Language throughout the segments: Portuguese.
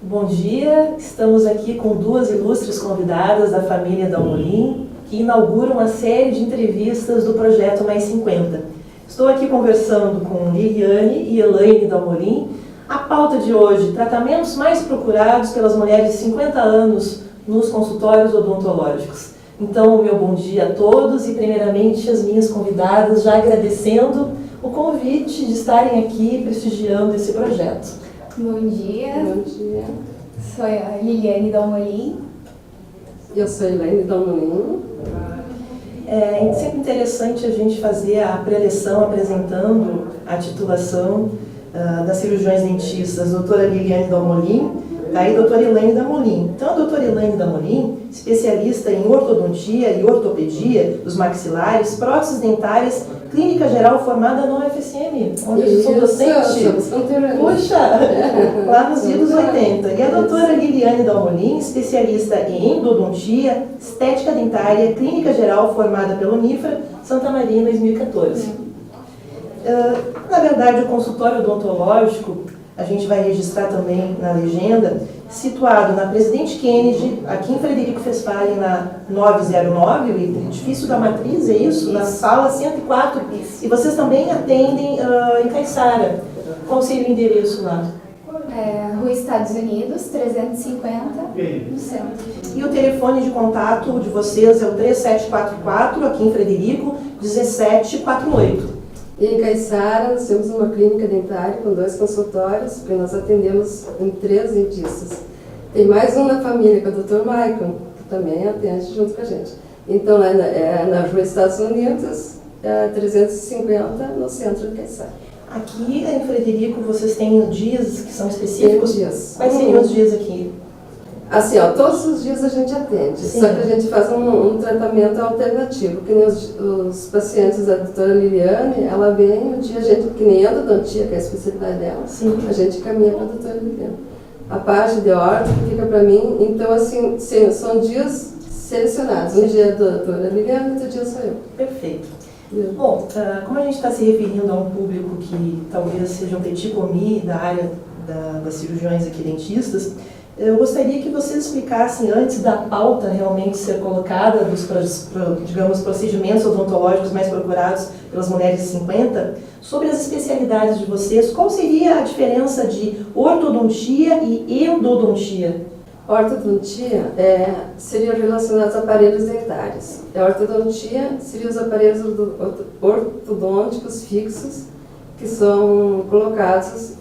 Bom dia, estamos aqui com duas ilustres convidadas da família Dalmolin, que inauguram uma série de entrevistas do Projeto Mais 50. Estou aqui conversando com Liliane e Elaine Dalmolin. A pauta de hoje, tratamentos mais procurados pelas mulheres de 50 anos nos consultórios odontológicos. Então, meu bom dia a todos e, primeiramente, as minhas convidadas, já agradecendo o convite de estarem aqui prestigiando esse projeto. Bom dia. Bom dia. Sou a Liliane Dalmolin. Eu sou a Elaine Dalmolin. É sempre interessante a gente fazer a preleção apresentando a titulação das cirurgiões dentistas, doutora Liliane Dalmolin, e doutora Elaine Dalmolin. Então, a doutora Elaine Dalmolin, especialista em ortodontia e ortopedia dos maxilares, próteses dentárias, clínica geral formada no UFSM, onde eu sou docente. Puxa, lá nos idos 80. E a doutora Liliane Dalmolin, especialista em endodontia, estética dentária, clínica geral formada pela Unifra, Santa Maria, em 2014. Na verdade, o consultório odontológico, a gente vai registrar também na legenda, situado na Presidente Kennedy, aqui em Frederico Westphalen, na 909, o edifício da Matriz, é isso? Na sala 104. E vocês também atendem em Caiçara. Qual seria o endereço lá? Rua Estados Unidos, 350, no centro. E o telefone de contato de vocês é o 3744, aqui em Frederico, 1748. E em Caiçara, nós temos uma clínica dentária com 2 consultórios, porque nós atendemos em 3 dentistas. Tem mais um na família, que é o Dr. Michael, que também atende junto com a gente. Então, na Rua Estados Unidos, 350, no centro de Caiçara. Aqui em Frederico, vocês têm dias que são específicos? Tem dias. Quais seriam os dias aqui? Assim, todos os dias a gente atende, Sim. Só que a gente faz um tratamento alternativo, que nem os pacientes da doutora Liliane, ela vem o dia, que nem endodontia, que é a especialidade dela, Sim. a gente caminha para a doutora Liliane. A parte de orto fica para mim, então assim, são dias selecionados, um dia é a doutora Liliane, outro dia sou eu. Perfeito. Bom, como a gente está se referindo a um público que talvez seja um petit commis da área das cirurgiões aqui dentistas, eu gostaria que vocês explicassem, antes da pauta realmente ser colocada, dos digamos, procedimentos odontológicos mais procurados pelas mulheres de 50, sobre as especialidades de vocês, qual seria a diferença de ortodontia e endodontia? Ortodontia seria relacionado aos aparelhos dentários. A ortodontia seria os aparelhos ortodônticos fixos que são colocados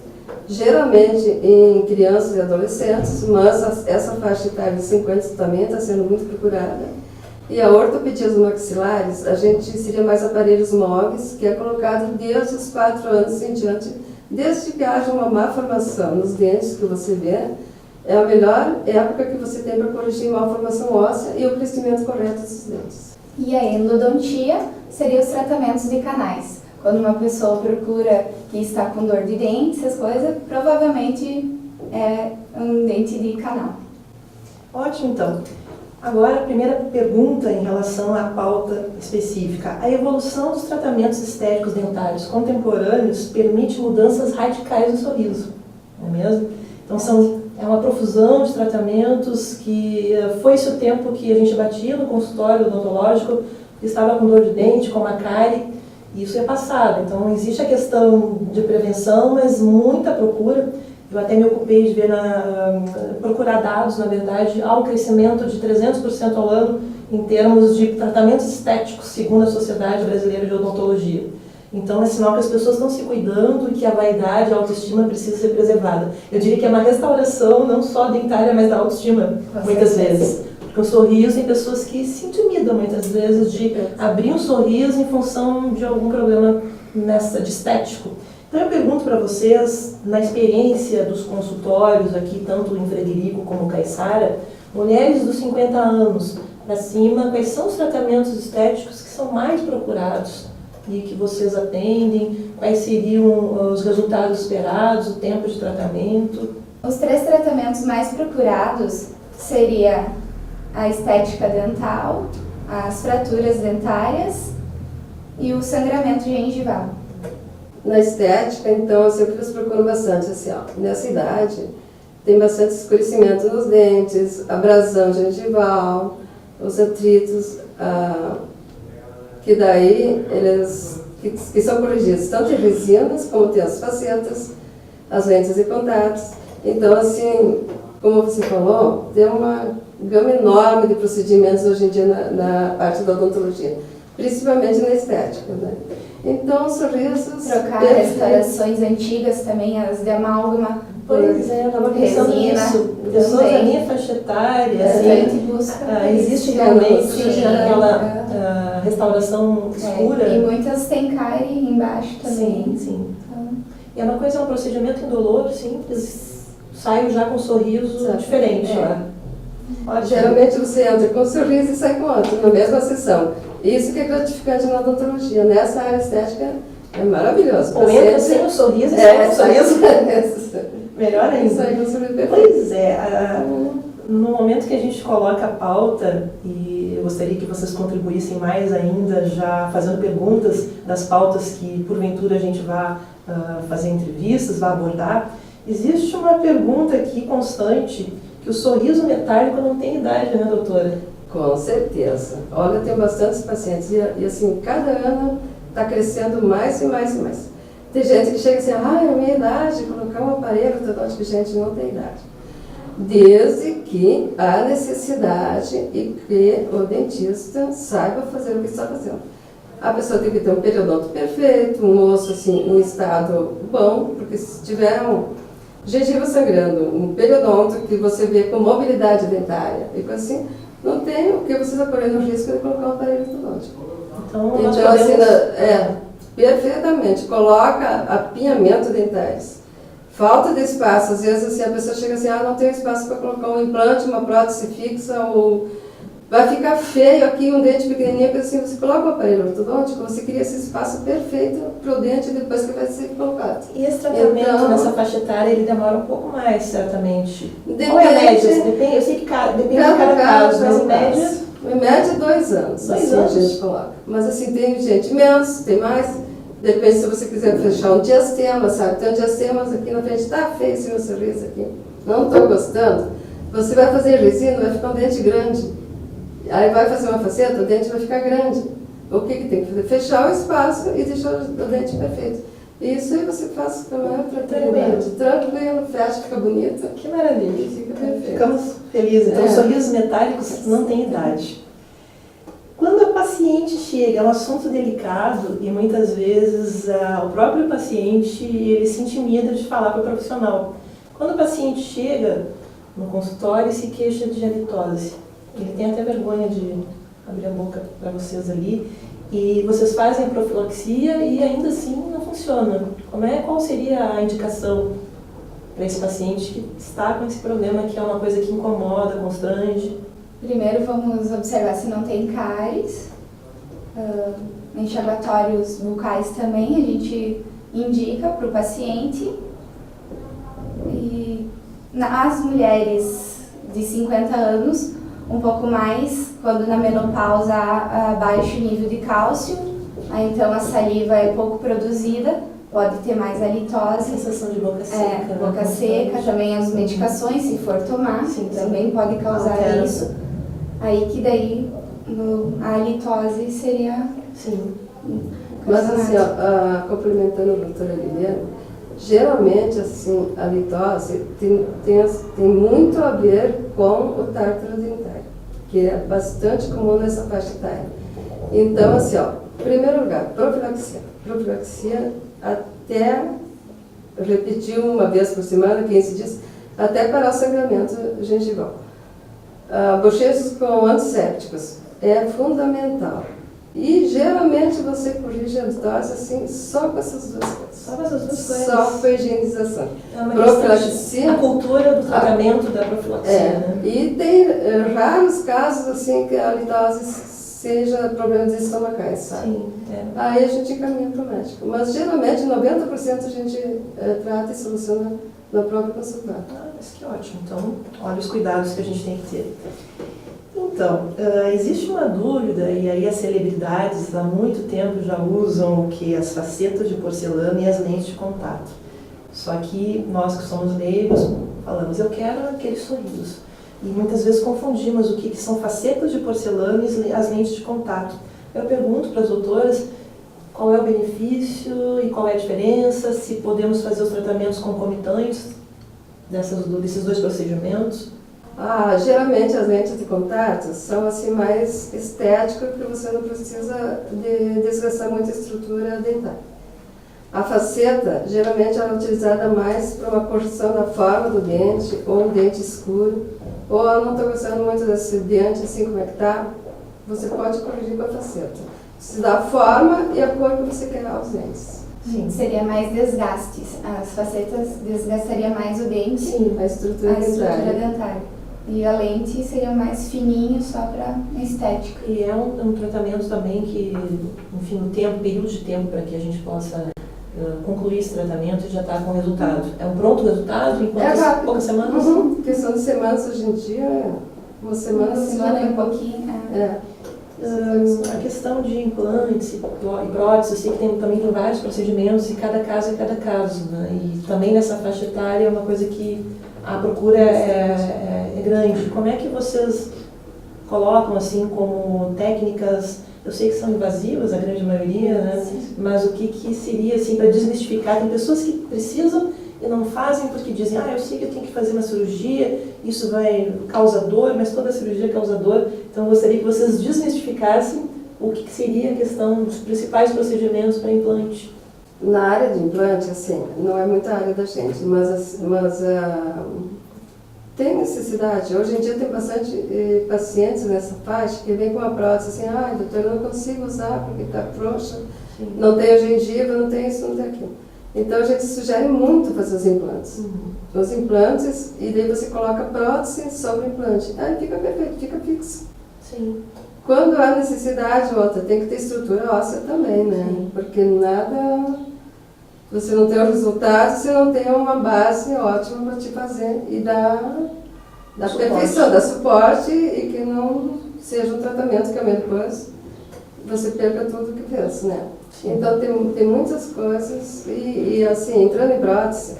geralmente em crianças e adolescentes, mas essa faixa etária de 50 também está sendo muito procurada. E a ortopedia dos maxilares, a gente seria mais aparelhos móveis, que é colocado desde os 4 anos em diante, desde que haja uma má formação nos dentes que você vê. É a melhor época que você tem para corrigir má formação óssea e o crescimento correto dos dentes. E a endodontia seria os tratamentos de canais. Quando uma pessoa procura que está com dor de dente, essas coisas, provavelmente é um dente de canal. Ótimo, então. Agora, a primeira pergunta em relação à pauta específica. A evolução dos tratamentos estéticos dentários contemporâneos permite mudanças radicais no sorriso, não é mesmo? Então, é uma profusão de tratamentos que foi-se o tempo que a gente batia no consultório odontológico, que estava com dor de dente, com uma cárie. Isso é passado, então existe a questão de prevenção, mas muita procura. Eu até me ocupei de ver procurar dados, na verdade, há um crescimento de 300% ao ano em termos de tratamentos estéticos, segundo a Sociedade Brasileira de Odontologia. Então é sinal que as pessoas estão se cuidando e que a vaidade, a autoestima precisa ser preservada. Eu diria que é uma restauração não só dentária, mas da autoestima, muitas vezes. Porque o sorriso, tem pessoas que se intimidam muitas vezes de abrir um sorriso em função de algum problema de estético. Então eu pergunto para vocês, na experiência dos consultórios aqui, tanto em Frederico como Caiçara, mulheres dos 50 anos para cima, quais são os tratamentos estéticos que são mais procurados e que vocês atendem? Quais seriam os resultados esperados, o tempo de tratamento? Os 3 tratamentos mais procurados seria a estética dental, as fraturas dentárias e o sangramento gengival. Na estética, então, assim, o que eles procuram bastante, assim, nessa idade, tem bastante escurecimento nos dentes, abrasão gengival, os atritos, que daí eles que são corrigidos tanto em resinas, como tem as facetas, as lentes de contato. Então, assim, como você falou, tem uma gama enorme de procedimentos hoje em dia na parte da odontologia, principalmente na estética, né? Então, sorrisos... Trocar restaurações antigas também, as de amálgama, Pois é, eu estava pensando nisso. Pessoas da minha faixa etária, assim, existe realmente aquela restauração escura. E muitas têm cárie embaixo também. Sim, sim. E é uma coisa, é um procedimento indolor, simples, saio já com um sorriso diferente. Geralmente você entra com um sorriso e sai com outro, na mesma sessão. Isso que é gratificante na odontologia. Nessa área estética é maravilhoso. Ou entra sem o sorriso e sai com o sorriso. Melhor ainda. Pois é, no momento que a gente coloca a pauta, e eu gostaria que vocês contribuíssem mais ainda, já fazendo perguntas das pautas que porventura a gente vá fazer entrevistas, vá abordar, existe uma pergunta aqui constante, que o sorriso metálico não tem idade, né, doutora? Com certeza. Olha, eu tenho bastantes pacientes e assim, cada ano está crescendo mais e mais e mais. Tem gente que chega assim, a minha idade, colocar um aparelho ortodôntico, gente, não tem idade. Desde que há necessidade e que o dentista saiba fazer o que está fazendo. A pessoa tem que ter um periodonto perfeito, um osso assim, em estado bom, porque se tiver gengiva sangrando, um periodonto que você vê com mobilidade dentária, e assim, não tem o que você está correndo o risco de colocar um aparelho ortodôntico. Então podemos... assim, perfeitamente, coloca apinhamento dentários. Falta de espaço, às vezes assim, a pessoa chega assim, não tem espaço para colocar um implante, uma prótese fixa, ou vai ficar feio aqui um dente pequenininho, porque assim, você coloca o aparelho ortodôntico, você cria esse espaço perfeito para o dente depois que vai ser colocado. E esse tratamento nessa faixa etária, ele demora um pouco mais, certamente. Depende, qual é a média? Eu sei que depende de cada caso, mas em média... Em média, 2 anos, assim, a gente coloca. Mas assim, tem gente menos, tem mais. Depende se você quiser fechar um diastema, sabe? Tem um diastemas aqui na frente, tá feio esse meu sorriso aqui, não estou gostando. Você vai fazer resina, vai ficar um dente grande. Aí vai fazer uma faceta, o dente vai ficar grande. O que tem que fazer? Fechar o espaço e deixar o dente perfeito. Isso aí você faz com a maior tranquilidade. Tranquilo, fecha, fica bonito. Que maravilha. Fica perfeito. Ficamos felizes. Então, sorrisos metálicos não têm idade. Quando a paciente chega, é um assunto delicado e muitas vezes o próprio paciente ele se intimida de falar para o profissional. Quando o paciente chega no consultório e se queixa de halitose, ele tem até vergonha de abrir a boca para vocês ali, e vocês fazem a profilaxia e ainda assim não funciona. Qual seria a indicação para esse paciente que está com esse problema, que é uma coisa que incomoda, constrange? Primeiro vamos observar se não tem cáries, enxaguatórios bucais também a gente indica para o paciente. E as mulheres de 50 anos, um pouco mais, quando na menopausa há baixo nível de cálcio, aí então a saliva é pouco produzida, pode ter mais halitose. Sensação de boca seca. Boca seca, também as medicações, se for tomar, também pode causar isso. Aí que daí a halitose seria... Sim. Mas assim, complementando a doutora Liliana, geralmente assim, a halitose tem muito a ver com o tártaro dentário, que é bastante comum nessa faixa etária. Então, assim, em primeiro lugar, profilaxia. Profilaxia até repetir uma vez por semana, 15 dias, até parar o sangramento gengival. Bochechos com antissépticos é fundamental. E geralmente você corrige a halitose assim, só com essas duas coisas. Só com essas duas coisas. Só com a higienização. É uma profilaxia. A cultura do tratamento da profilaxia. Né? E tem raros casos assim que a halitose seja problemas estomacais, sabe? Sim, Aí a gente encaminha para o médico. Mas geralmente 90% a gente trata e soluciona na própria consulta. Mas que ótimo. Então, olha os cuidados que a gente tem que ter. Então, existe uma dúvida, e aí as celebridades há muito tempo já usam o que? As facetas de porcelana e as lentes de contato. Só que nós que somos leigos, falamos, eu quero aqueles sorrisos. E muitas vezes confundimos o que são facetas de porcelana e as lentes de contato. Eu pergunto para as doutoras qual é o benefício e qual é a diferença, se podemos fazer os tratamentos concomitantes desses dois procedimentos. Geralmente as lentes de contato são assim mais estéticas, porque você não precisa desgastar muita estrutura dentária. A faceta, geralmente, ela é utilizada mais para uma correção da forma do dente, ou um dente escuro, ou eu não estou gostando muito desse dente, assim como é que está, você pode corrigir com a faceta. Você dá a forma e a cor que você quer aos dentes. Sim. Seria mais desgastes. As facetas desgastaria mais o dente. Sim, a estrutura dentária. E a lente seria mais fininho, só para estética. E é um tratamento também que, enfim, o período de tempo para que a gente possa concluir esse tratamento e já está com o resultado. É um pronto resultado em poucas semanas? Questão de semanas hoje em dia, uma semana e um pouquinho. A questão de implantes e próteses, eu sei que também tem vários procedimentos e cada caso é cada caso, né? E também nessa faixa etária é uma coisa que a procura é grande. Como é que vocês colocam assim como técnicas? Eu sei que são invasivas, a grande maioria, né? Sim. Mas o que seria assim para desmistificar? Tem pessoas que precisam e não fazem porque dizem, eu sei que eu tenho que fazer uma cirurgia, isso vai causar dor, mas toda cirurgia causa dor. Então eu gostaria que vocês desmistificassem o que seria a questão dos principais procedimentos para implante. Na área de implante, assim, não é muita área da gente, mas tem necessidade. Hoje em dia tem bastante pacientes nessa faixa que vêm com uma prótese assim, doutor, eu não consigo usar porque está frouxa, não tenho gengiva, não tenho isso, não tenho aquilo. Então a gente sugere muito fazer os implantes. Os implantes, e daí você coloca a prótese sobre o implante. Aí fica perfeito, fica fixo. Sim. Quando há necessidade, outra, tem que ter estrutura óssea também, né? Sim. Porque nada... Você não tem o resultado se não tem uma base ótima para te fazer e dar perfeição, dar suporte e que não seja um tratamento que amanhã depois você perca tudo que fez, né? Sim. Então tem muitas coisas e assim, entrando em prótese,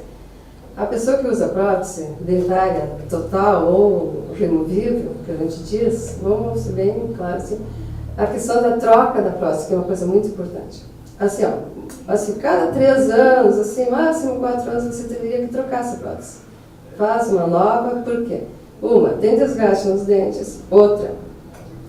a pessoa que usa prótese dentária total ou removível, que a gente diz, vamos ser bem claro assim, a questão da troca da prótese, que é uma coisa muito importante. Assim, cada 3 anos, assim, máximo 4 anos, você teria que trocar essa prótese. Faz uma nova, por quê? Uma, tem desgaste nos dentes. Outra,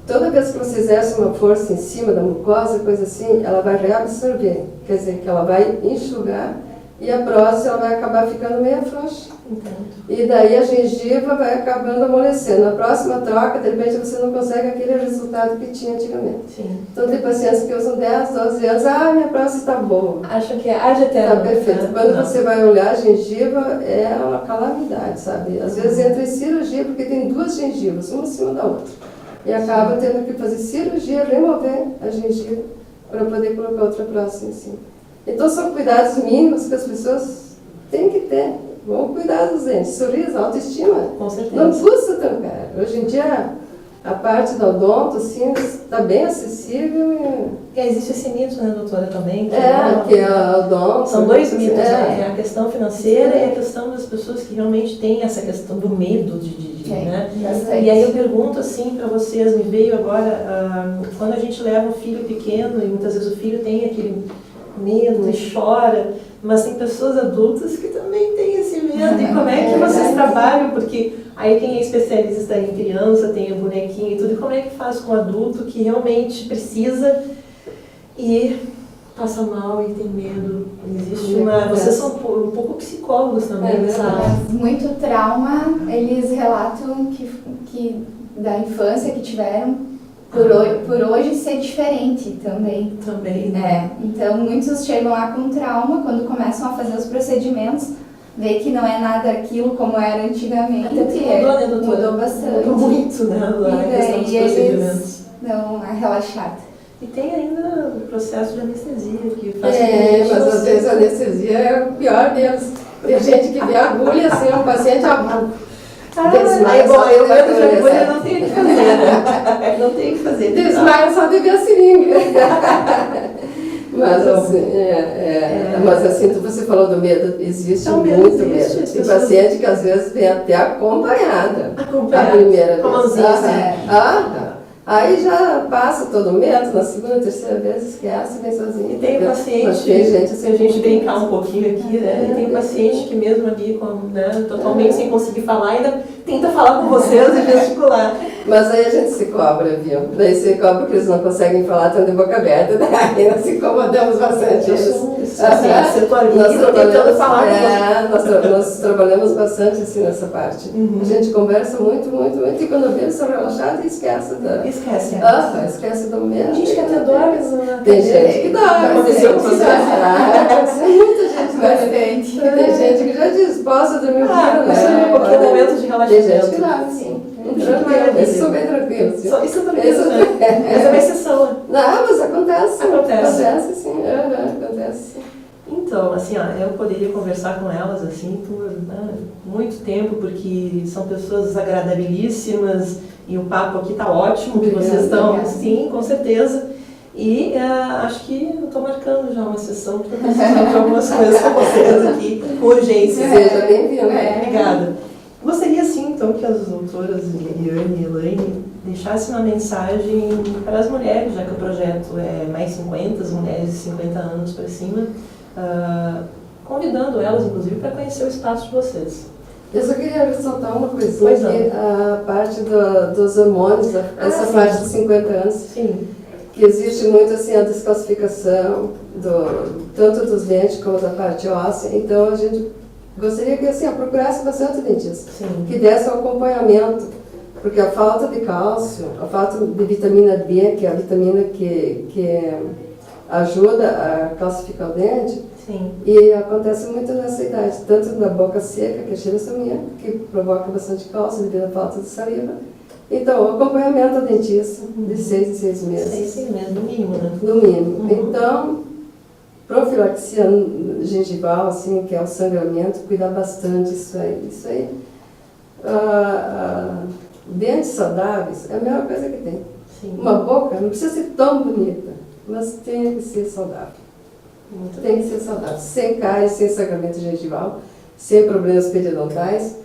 toda vez que você exerce uma força em cima da mucosa, coisa assim, ela vai reabsorver. Quer dizer, que ela vai enxugar e a prótese ela vai acabar ficando meio frouxa. Entendo. E daí a gengiva vai acabando amolecendo. Na próxima troca, de repente, você não consegue aquele resultado que tinha antigamente. Sim. Então tem pacientes que usam 10, 12 anos, minha prótese está boa. Acham que é ad eterno. Está perfeito. Quando você vai olhar a gengiva, é uma calamidade, sabe? Às vezes entra em cirurgia porque tem 2 gengivas, uma em cima da outra. E acaba tendo que fazer cirurgia, remover a gengiva para poder colocar outra prótese em cima. Então são cuidados mínimos que as pessoas têm que ter. Vamos cuidar dos dentes. Sorriso, autoestima. Com certeza. Não custa tão caro. Hoje em dia, a parte da odonto, assim, está bem acessível. E existe esse mito, né, doutora, também? Que a odonto... São 2 mitos, né? A questão financeira e a questão das pessoas que realmente têm essa questão do medo né? E aí eu pergunto, assim, para vocês, me veio agora, quando a gente leva um filho pequeno, e muitas vezes o filho tem aquele medo e chora, mas tem pessoas adultas que também têm esse medo. E como é que vocês trabalham? Porque aí quem é especialista em criança tem o bonequinho e tudo. E como é que faz com o adulto que realmente precisa e passa mal e tem medo? Existe vocês são um pouco psicólogos também, muito trauma, eles relatam que da infância que tiveram, por hoje ser diferente também. Também, né? Então, muitos chegam lá com trauma, quando começam a fazer os procedimentos, vê que não é nada aquilo como era antigamente. Até que mudou, né, doutora? Mudou bastante. Mudou muito, né, a questão dos procedimentos. Eles dão uma relaxada. E tem ainda o processo de anestesia, que faz mas às vezes a anestesia é o pior deles. Tem gente que vê a agulha, assim, um paciente desmaia só eu medo de agulha, não tem o que fazer, né? Não tem o que fazer. Desmaia só de ver a seringa. Mas assim, mas assim, você falou do medo, existe Então, medo muito existe, medo. as Tem pessoas- paciente que às vezes vem até acompanhada. Acompanhada, A primeira com a vez. mãozinha assim. Aí já passa todo o medo, na segunda, terceira vez esquece, vem sozinho. E tem paciente, Mas tem gente assim, se a gente brincar um pouquinho aqui, né? E tem paciente que mesmo ali, totalmente sem conseguir falar, ainda tenta falar com vocês e gesticular. Mas aí a gente se cobra, viu? Daí se cobra porque eles não conseguem falar, estão de boca aberta, daí nós se incomodamos bastante. Eu sou assim, eu tô ali, Nós tô tentando falar com vocês. nós trabalhamos bastante assim nessa parte. Uhum. A gente conversa muito, muito, muito, e quando vê, eles estão relaxados e esquece Esquece. esquece do medo. Tem gente que até dorme. Tem gente que dorme. Aconteceu com vocês? Aconteceu muita gente. Bastante. Tem gente que já diz, posso dormir um pouquinho, Você dorme um pouquinho, é um momento de Tem relaxamento. gente que dorme, sim. Tranquilo, esses são bem tranquilos. Isso também Isso- mas é uma exceção. Não, mas acontece. Acontece. Acontece, sim. Acontece. Então, assim, eu poderia conversar com elas assim por muito tempo, porque são pessoas agradabilíssimas e o papo aqui tá ótimo, que vocês estão, Obrigada. sim, com certeza. E acho que eu estou marcando já uma sessão, porque eu precisando de algumas coisas com vocês aqui, com urgência. Seja bem-vindo. Obrigada. Gostaria, sim, então, que as doutoras Liliane e Elaine deixassem uma mensagem para as mulheres, já que o projeto é mais 50, as mulheres de 50 anos para cima, convidando elas, inclusive, para conhecer o espaço de vocês. Eu só queria ressaltar uma coisinha, Pois não. que a parte dos hormônios, essa sim. parte de 50 anos, Sim. que existe muito assim a descalcificação, tanto dos dentes como da parte óssea, então a gente gostaria que assim, procurasse bastante dentista, Sim. que desse um acompanhamento, porque a falta de cálcio, a falta de vitamina B, que é a vitamina que ajuda a calcificar o dente, Sim. e acontece muito nessa idade, tanto na boca seca, que é a xerostomia, que provoca bastante cálcio devido à falta de saliva. Então, o acompanhamento ao dentista de 6 em 6 meses. 6 meses, no mínimo, né? No mínimo. Uhum. Então, profilaxia gengival, assim, que é o sangramento, cuidar bastante disso aí. Isso aí. Dentes saudáveis é a melhor coisa que tem. Sim. Uma boca não precisa ser tão bonita, mas tem que ser saudável. Muito Tem que ser saudável. Sem cárie, sem sangramento gengival, sem problemas periodontais.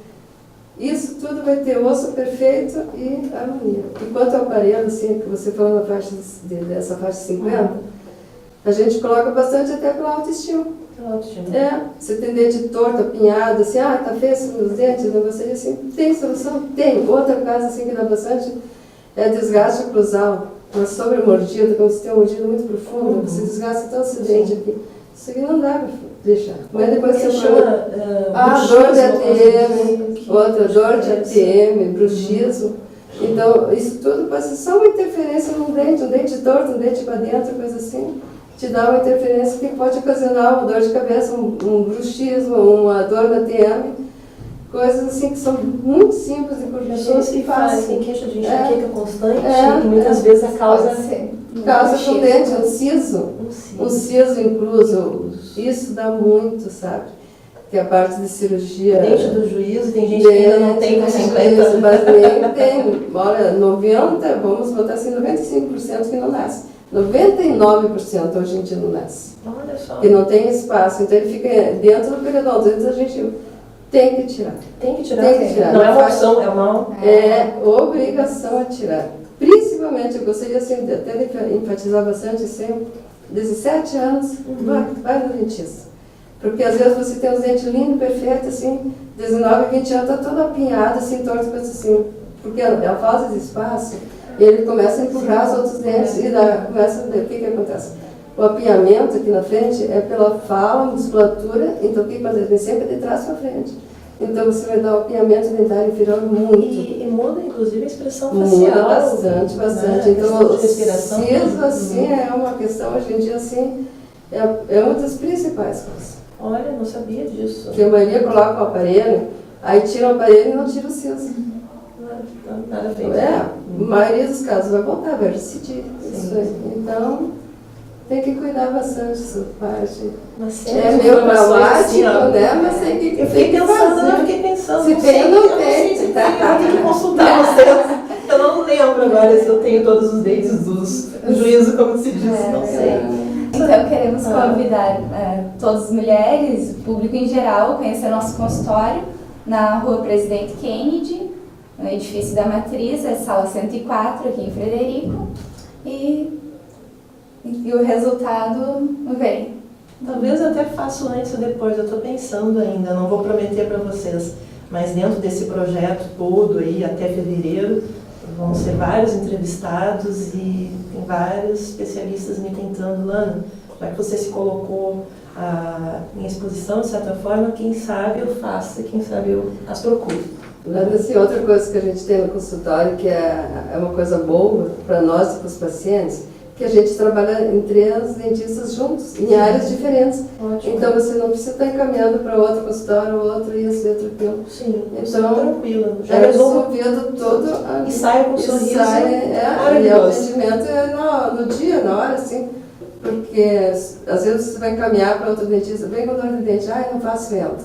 Isso tudo vai ter osso perfeito e harmonia. E quanto ao aparelho, assim, que você falou na faixa dessa faixa de 50, a gente coloca bastante até pela autoestima. Você tem dente torto, apinhado, assim, tá feio os dentes, não gostaria assim. Tem solução? Tem. Outra coisa assim que dá bastante é desgaste oclusal, uma sobremordida, quando você tem uma mordida muito profunda, você desgasta todo esse dente aqui. Isso aqui não dá para deixar. Mas depois você chama dor de ATM, outra dor de ATM, bruxismo. Então, isso tudo pode ser só uma interferência num dente, um dente torto, um dente para dentro, coisa assim. Te dá uma interferência que pode ocasionar uma dor de cabeça, um bruxismo, uma dor na ATM. Coisas assim que são muito simples de corrigir. Pessoas que e fáceis. fazem queixa de enxaqueca constante e É. muitas vezes a causa Causa com dente, um siso. um Um siso incluso, isso dá muito, sabe? Que é a parte de cirurgia. dente do juízo, tem gente que ainda não tem com 50. Mas nem tem, olha, 90, vamos botar assim, 95% que não nasce. 99% hoje em dia não nasce. Olha só. Que não tem espaço, então ele fica dentro do periodonto, então a gente tem que tirar. Tem que tirar. Tem que tirar. Não é uma opção, é uma... É obrigação a tirar. Principalmente, eu gostaria assim, de até de enfatizar bastante sempre, 17 anos, vai no dentista. Porque às vezes você tem os dentes lindos, perfeitos, assim, 19, 20 anos, está todo apinhado, assim, torto, assim, porque a falta de espaço, ele começa a empurrar os outros dentes e começa a ver o que acontece. O apinhamento aqui na frente é pela fala, musculatura, então o que acontece? Vem sempre de trás para frente. Então você vai dar o apinhamento dentário inferior muito. E muda, inclusive, a expressão facial. Muda bastante, bastante. Né? Então, O respiração. siso, assim, é uma questão, hoje em dia, assim, é uma das principais coisas. Olha, não sabia disso. Porque a maioria coloca o aparelho, aí tira o aparelho e não tira o siso. Nada a ver. A maioria dos casos vai voltar, vai recidir. Isso aí. Então, tem que cuidar bastante dessa parte. Mas É meio traumático, né? Mas tem que Eu fiquei pensando, fazer. eu fiquei pensando. Se não tem sei, ou não eu não tem. sei se tem, eu tenho que consultar vocês. Eu não lembro agora se eu tenho todos os dentes do juízo, como se diz, não sei. Então queremos convidar todas as mulheres, o público em geral, a conhecer nosso consultório na Rua Presidente Kennedy, no edifício da Matriz, é sala 104, aqui em Frederico, e o resultado vem. Talvez eu até faço antes ou depois, eu estou pensando ainda, não vou prometer para vocês, mas dentro desse projeto todo aí, até fevereiro, vão ser vários entrevistados e tem vários especialistas me tentando, Lana, já que você se colocou em exposição, de certa forma, quem sabe eu faço, quem sabe eu as procuro. Assim, outra coisa que a gente tem no consultório, que é uma coisa boa para nós e para os pacientes, que a gente trabalha em 3 dentistas juntos, em áreas diferentes. Ótimo. Então você não precisa estar encaminhando para outro consultório, outro isso, outro aquilo. Sim, Então, tranquila. Já resolvido todo E sai com um sorriso. e o atendimento é no dia, na hora, assim. Porque às vezes você vai encaminhar para outro dentista, vem com dor de dente, eu não faço vento.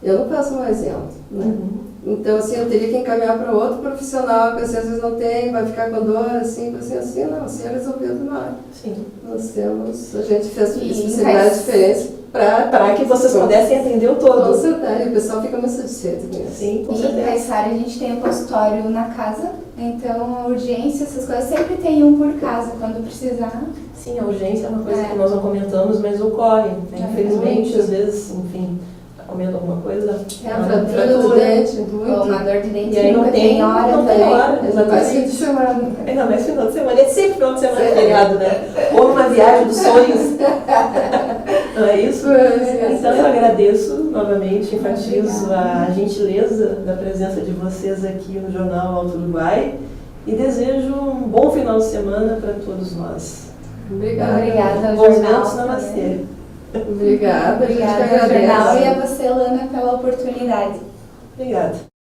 Eu não faço mais vento, né? Uhum. Então, assim, eu teria que encaminhar para outro profissional, que às vezes não tem, vai ficar com dor, assim, não, assim é resolvido na hora. Sim. A gente fez especialidades diferentes para que vocês pudessem atender o Com todo. certeza, o pessoal fica muito satisfeito com isso. Sim, com E em certeza. Caiçara a gente tem um consultório na casa, então a urgência, essas coisas, sempre tem um por casa, quando precisar. Sim, a urgência é uma coisa que nós não comentamos, mas ocorre. Né? Infelizmente, às vezes, enfim, está comendo alguma coisa. Fratura do dente, Ou uma dor de dente E aí nunca não tem hora não tem também. hora, Mas exatamente. fim de semana. Ainda mais final de semana, é sempre final de semana feriado, né? Ou numa viagem dos sonhos. Não é isso? Então eu agradeço novamente, enfatizo a gentileza da presença de vocês aqui no Jornal Alto Uruguai e desejo um bom final de semana para todos nós. Obrigada. Ao Bons jornal. ventos, namastê. Obrigada, a gente Obrigada ao agradece. jornal e a você, Lana, pela oportunidade. Obrigada.